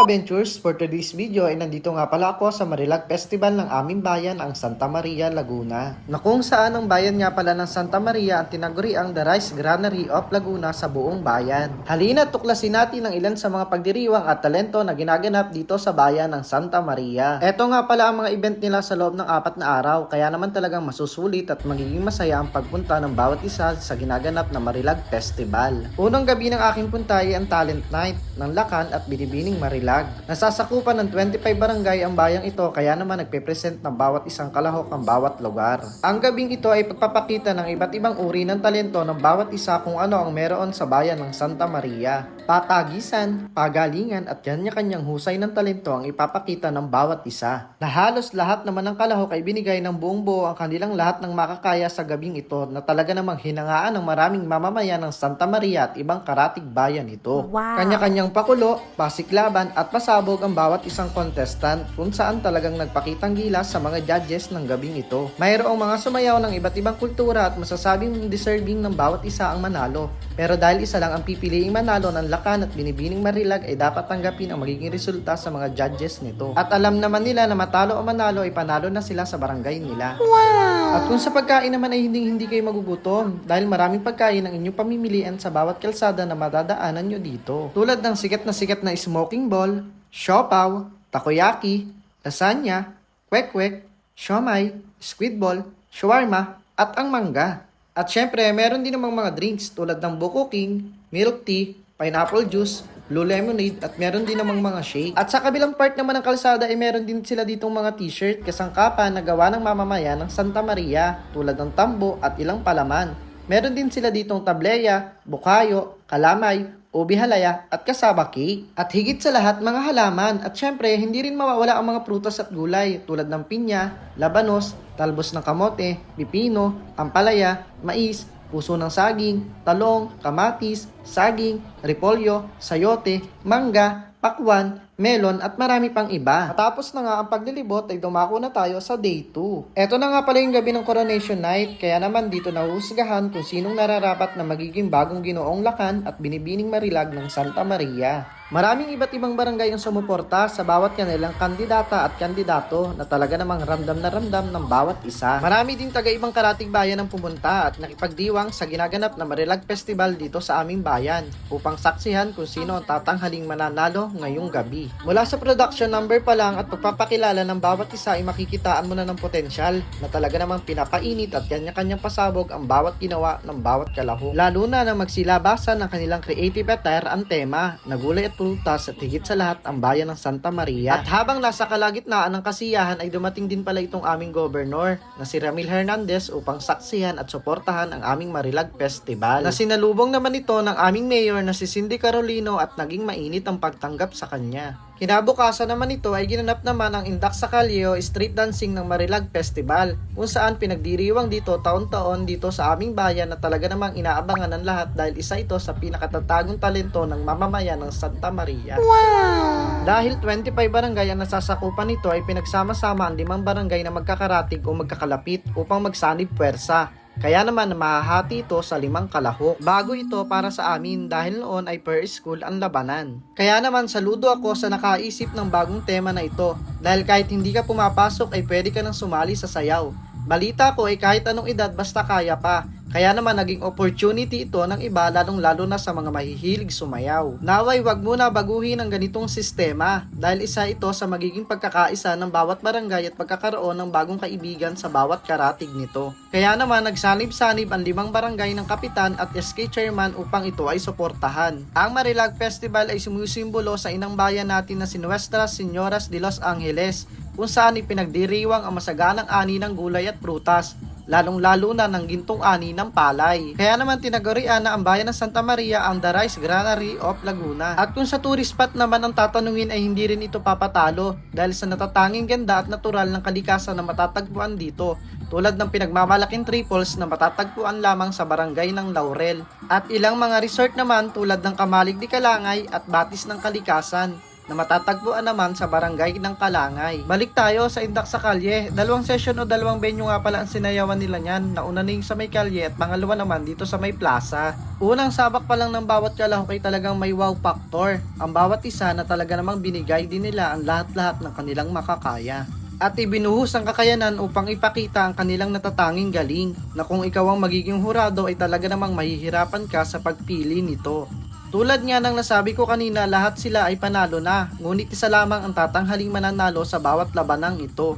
ka-ventures, for today's video ay nandito nga pala ako sa Marilag Festival ng aming bayan, ang Santa Maria, Laguna. Na kung saan ang bayan nga pala ng Santa Maria ang tinaguri ang The Rice Granary of Laguna sa buong bayan. Halina tuklasin natin ang ilan sa mga pagdiriwang at talento na ginaganap dito sa bayan ng Santa Maria. Eto nga pala ang mga event nila sa loob ng 4 na araw, kaya naman talagang masusulit at magiging masaya ang pagpunta ng bawat isa sa ginaganap na Marilag Festival. Unang gabi ng aking punta ay ang Talent Night ng Lakan at Binibining Marilag. Nasasakupan ng 25 barangay ang bayang ito, kaya naman nagpe-present ng bawat isang kalahok ang bawat lugar. Ang gabing ito ay pagpapakita ng iba't ibang uri ng talento ng bawat isa kung ano ang meron sa bayan ng Santa Maria. Patagisan, pagalingan at kanya-kanyang husay ng talento ang ipapakita ng bawat isa. Na halos lahat naman ng kalahok ay binigay ng buong buo ang kanilang lahat ng makakaya sa gabing ito na talaga namang hinangaan ng maraming mamamayan ng Santa Maria at ibang karatig bayan ito. Wow. Kanya-kanyang pakulo, pasiklaban at pasabog ang bawat isang contestant kung saan talagang nagpakitang gilas sa mga judges ng gabing ito. Mayroong mga sumayaw ng iba't ibang kultura at masasabing deserving ng bawat isa ang manalo. Pero dahil isa lang ang pipiliing manalo ng Lakan at Binibining Marilag ay dapat tanggapin ang magiging resulta sa mga judges nito. At alam naman nila na matalo o manalo ay panalo na sila sa barangay nila. Wow! At kung sa pagkain naman ay hindi kayo magugutom dahil maraming pagkain ang inyong pamimilian sa bawat kalsada na madadaanan nyo dito. Tulad ng sikat na smoking ball, siopaw, takoyaki, lasagna, kwek-kwek, siomay, squid ball, shawarma, at ang mangga. At syempre, meron din namang mga drinks tulad ng Buko King, milk tea, pineapple juice, blue lemonade, at meron din namang mga shake. At sa kabilang part naman ng kalsada ay meron din sila ditong mga t-shirt kasangkapan na gawa ng mamamayan ng Santa Maria tulad ng tambo at ilang palaman. Meron din sila ditong tableya, bukayo, kalamay, ubi halaya at kasaba cake. At higit sa lahat mga halaman. At syempre, hindi rin mawawala ang mga prutas at gulay tulad ng pinya, labanos, talbos ng kamote, pipino, ampalaya, mais, puso ng saging, talong, kamatis, saging, repolyo, sayote, mangga, pakwan, melon at marami pang iba. Matapos na nga ang paglilibot ay dumako na tayo sa day 2. Eto na nga pala yung gabi ng Coronation Night, kaya naman dito nahuhusgahan kung sinong nararapat na magiging bagong Ginoong Lakan at Binibining Marilag ng Santa Maria. Maraming iba't ibang barangay ang sumuporta sa bawat kanilang kandidata at kandidato na talaga namang ramdam na ramdam ng bawat isa. Marami din taga-ibang karatig bayan ang pumunta at nakipagdiwang sa ginaganap na Marilag Festival dito sa aming bayan upang saksihan kung sino ang tatanghaling mananalo ngayong gabi. Mula sa production number pa lang at pagpapakilala ng bawat isa ay makikitaan mo na ng potensyal na talaga namang pinapainit at kanya-kanyang pasabog ang bawat ginawa ng bawat kalahok. Lalo na nang magsilabasan ng kanilang creative attire ang tema na gulay at prutas at higit sa lahat ang bayan ng Santa Maria. At habang nasa kalagitnaan ng kasiyahan ay dumating din pala itong aming governor na si Ramil Hernandez upang saksihan at suportahan ang aming Marilag Festival. Na sinalubong naman ito ng aming mayor na si Cindy Carolino at naging mainit ang pagtanggap sa kanya. Kinabukasan naman ito ay ginanap naman ang Indak sa Kalye Street Dancing ng Marilag Festival kung saan pinagdiriwang dito taon-taon dito sa aming bayan na talaga namang inaabangan ng lahat dahil isa ito sa pinakatatagong talento ng mamamayan ng Santa Maria. Wow! Dahil 25 barangay ang nasasakupan nito ay pinagsama-sama ang 5 barangay na magkakaratig o magkakalapit upang magsanib puwersa. Kaya naman mahahati ito sa 5 kalahok. Bago ito para sa amin dahil noon ay per school ang labanan. Kaya naman saludo ako sa nakaisip ng bagong tema na ito dahil kahit hindi ka pumapasok ay pwede ka nang sumali sa sayaw. Balita ko ay kahit anong edad basta kaya pa. Kaya naman naging opportunity ito ng iba lalong-lalo na sa mga mahihilig sumayaw. Naway wag muna baguhin ang ganitong sistema dahil isa ito sa magiging pagkakaisa ng bawat barangay at pagkakaroon ng bagong kaibigan sa bawat karatig nito. Kaya naman nagsanib-sanib ang 5 barangay ng kapitan at SK chairman upang ito ay suportahan. Ang Marilag Festival ay sumusimbolo sa inang bayan natin na si Nuestras Señoras de los Angeles kung saan ipinagdiriwang ang masaganang ani ng gulay at prutas, lalong-lalo na ng gintong ani ng palay. Kaya naman tinagurian na ang bayan ng Santa Maria ang The Rice Granary of Laguna. At kung sa tourist spot naman ang tatanungin ay hindi rin ito papatalo dahil sa natatanging ganda at natural ng kalikasan na matatagpuan dito, tulad ng pinagmamalaking triples na matatagpuan lamang sa barangay ng Laurel. At ilang mga resort naman tulad ng Kamalig di Kalangay at Batis ng Kalikasan. na matatagpuan naman sa barangay ng Kalangay. Balik tayo sa Indak sa Kalye. Dalawang session o dalawang venue nga pala ang sinayawan nila niyan. Nauna na yung sa may Kalye at pangalawa naman dito sa may plaza. Unang sabak pa lang ng bawat kalahok ay talagang may wow factor. Ang bawat isa na talaga namang binigay din nila ang lahat-lahat ng kanilang makakaya. At ibinuhos ang kakayanan upang ipakita ang kanilang natatanging galing na kung ikaw ang magiging hurado ay talaga namang mahihirapan ka sa pagpili nito. Tulad nga ng nasabi ko kanina, lahat sila ay panalo na, ngunit isa lamang ang tatanghaling mananalo sa bawat labanang ito.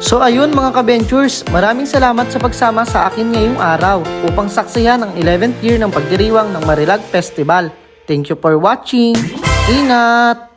So ayun mga ka-ventures, maraming salamat sa pagsama sa akin ngayong araw upang saksihan ang 11th year ng pagdiriwang ng Marilag Festival. Thank you for watching. Ingat!